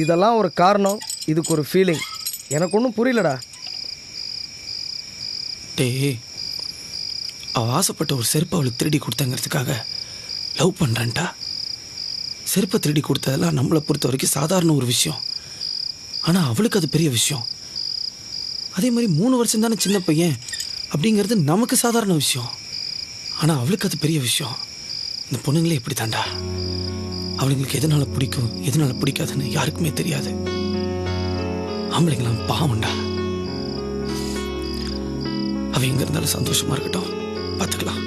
இதெல்லாம் ஒரு காரணம், இதுக்கு ஒரு ஃபீலிங். எனக்கு ஒன்றும் புரியலடா. டேய், அவள் ஆசைப்பட்ட ஒரு செருப்பை அவளுக்கு திருடி கொடுத்தங்கிறதுக்காக லவ் பண்ணுறான்ட்டா. செருப்பை திருடி கொடுத்ததெல்லாம் நம்மளை பொறுத்த வரைக்கும் சாதாரண ஒரு விஷயம். ஆனால் அவளுக்கு அது பெரிய விஷயம். அதே மாதிரி 3 வருஷம் தானே சின்ன பையன் அப்படிங்கிறது நமக்கு சாதாரண விஷயம். ஆனால் அவளுக்கு அது பெரிய விஷயம். இந்த பொண்ணுங்களே இப்படி தாண்டா. அவளுங்களுக்கு எதனால பிடிக்கும் எதனால பிடிக்காதுன்னு யாருக்குமே தெரியாது. ஆம்பளைங்களாம் பாவம்டா. அவ எங்க இருந்தாலும் சந்தோஷமா இருக்கட்டும், பார்த்துக்கலாம்.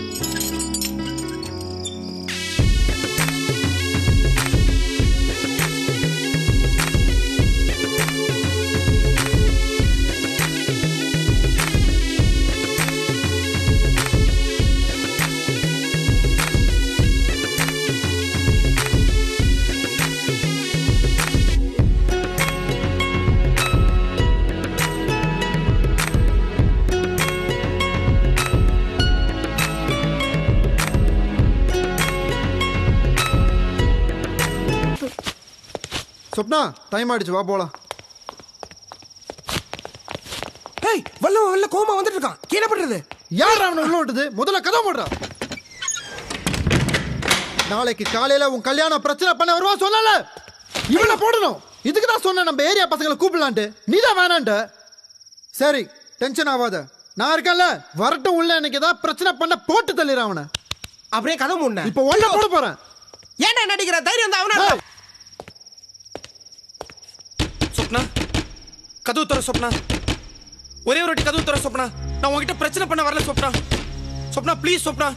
சொப்னா, டைம் ஆயிடுச்சு, வா போலாம். ஏய், வல்ல கோமா வந்துட்டு இருக்கான். கீழே பண்றது யார் அவனை உள்ள விட்டது? முதல்ல கதை போடுறா. நாளைக்கு காலையில உன் கல்யாணம் பிரச்சனை பண்ண வருவா சொல்லல. இவனை போடணும். இதுக்கு தான் சொன்ன நம்ம ஏரியா பசங்களை கூப்பிடலான்ட்டு. நீ தான் வேணான்ட்ட. சரி, டென்ஷன் ஆகாத, நான் இருக்கேன்ல. வரட்டும் உள்ள. எனக்கு ஏதாவது பிரச்சனை பண்ண போட்டு தள்ளிடுறேன் அவனை. அப்படியே கதை முன்ன இப்ப உள்ள போட போறேன். ஏன்டா நடிக்கிற? தைரியம் தான் அவனா. சொப்னா, கதவு தர சொப்னா. ஒரே ஒரு வாட்டி கதவு தர சொப்னா. நான் உன்கிட்ட பிரச்சனை பண்ண வரல சொப்னா. சொப்னா ப்ளீஸ் சொப்னா,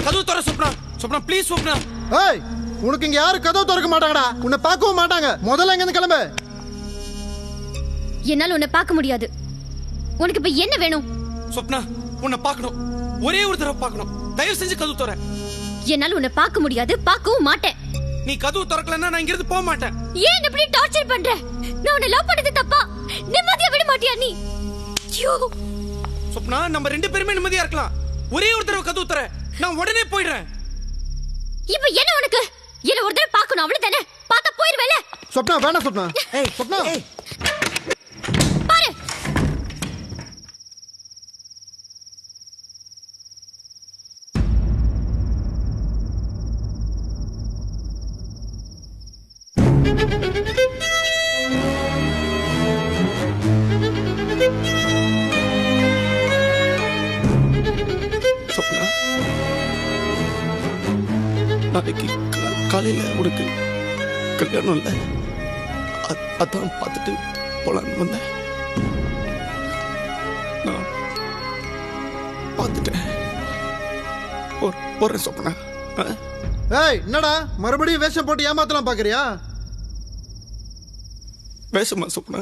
கதவு தர சொப்னா. சொப்னா ப்ளீஸ் சொப்னா. ஏய், உனக்கு இங்க யாரும் கதவு திறக்க மாட்டாங்கடா. உன்னை பார்க்கவும் மாட்டாங்க. முதல்ல இங்க இருந்து கிளம்பு. என்னால உன்னை பார்க்க முடியாது. உனக்கு இப்ப என்ன வேணும்? சொப்னா, உன்னை பார்க்கணும். ஒரே ஒரு தடவை பார்க்கணும். தயவு செஞ்சு கதவு தர. என்னால உன்னை பார்க்க முடியாது, பார்க்கவும் மாட்டேன். நீ கதவு திறக்கலன்னா நான் இங்க இருந்து போக மாட்டேன். ஏன் இப்படி டார்ச்சர் பண்ற? நான் உன்னை லவ் பண்ணது தப்பா? நிம்மதியா விட மாட்டியா நீ? ஐயோ சொப்னா, நம்ம 2 பேருமே நிம்மதியா இருக்கலாம். ஒரே ஒரு தடவை கதவு தர, நான் உடனே போயிடுறேன். இப்ப என்ன உனக்கு? என்ன ஒரு தடவை பார்க்கணும், அவ்வளவுதானே? பார்த்தா போயிருவேல. சொப்னா, வேணாம் சொப்னா. ஏய் சொப்னா, பாரு, சொப்னா, நாளைக்கு காலையில உனக்கு கல்யாணம் இல்லை. அதான் பார்த்துட்டு போலான்னு வந்தேன். நான் பார்த்துட்டேன். போறேன் சொப்னா. ஏய், என்னடா மறுபடியும் வேஷம் போட்டு ஏமாத்தலாம் பாக்குறியா? வேஷமா சொப்னா?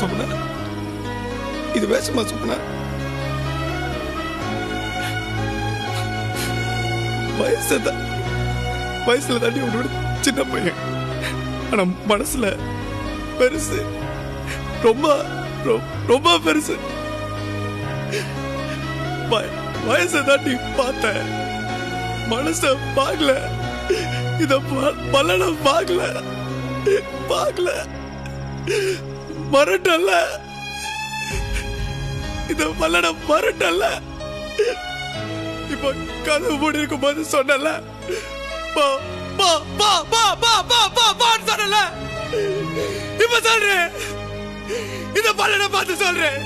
சொப்னா, இது வேஷமா சொப்னா? வயசுல தாண்டி உன்னோட சின்ன பையன், ஆனா மனசுல பெருசு, ரொம்ப ரொம்ப பெருசு. வயசை தாண்டி பார்த்த, மனச பார்க்கல. இத பலன பார்க்கல. மரட்டல்ல, இத பலன மரட்டல்ல. இப்ப கதை மூடி இருக்கும் போது சொன்னல, சொன்னல. இப்ப சொல்றேன், இத பலனை பார்த்து சொல்றேன்,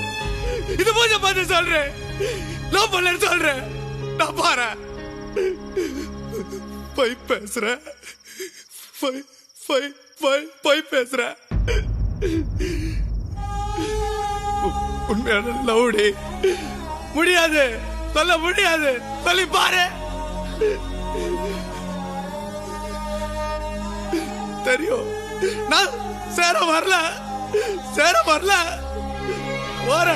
இது பூஜை பார்த்து சொல்றேன், லவ் பண்ண சொல்றேன். நான் பாரு போய் பேசுறேன், போய் பேசுறேன். உண்மையான லவ்டி முடியாது, சொல்ல முடியாது. சொல்லி பாரு. தெரியும் நான் சேர வரல. வர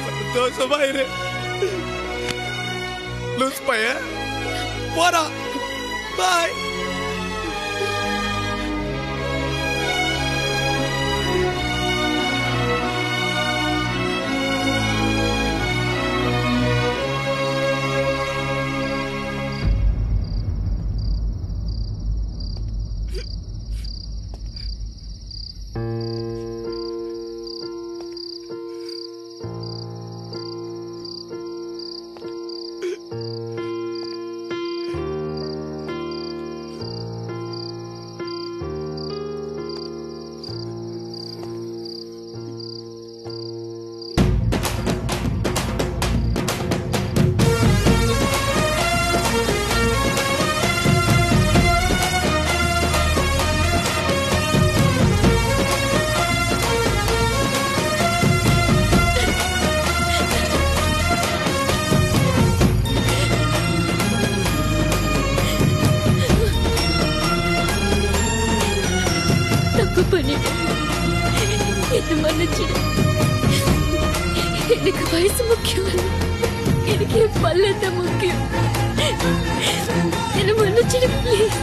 சந்தோஷமா இரு. லூஸ் பையன் போறா. பாய். என்ன மன்னிச்சிடு. எனக்கு வயசு முக்கியம் இல்ல. எனக்கு என் பல்லு தான் முக்கியம். என்ன மன்னிச்சிடு ப்ளீஸ்.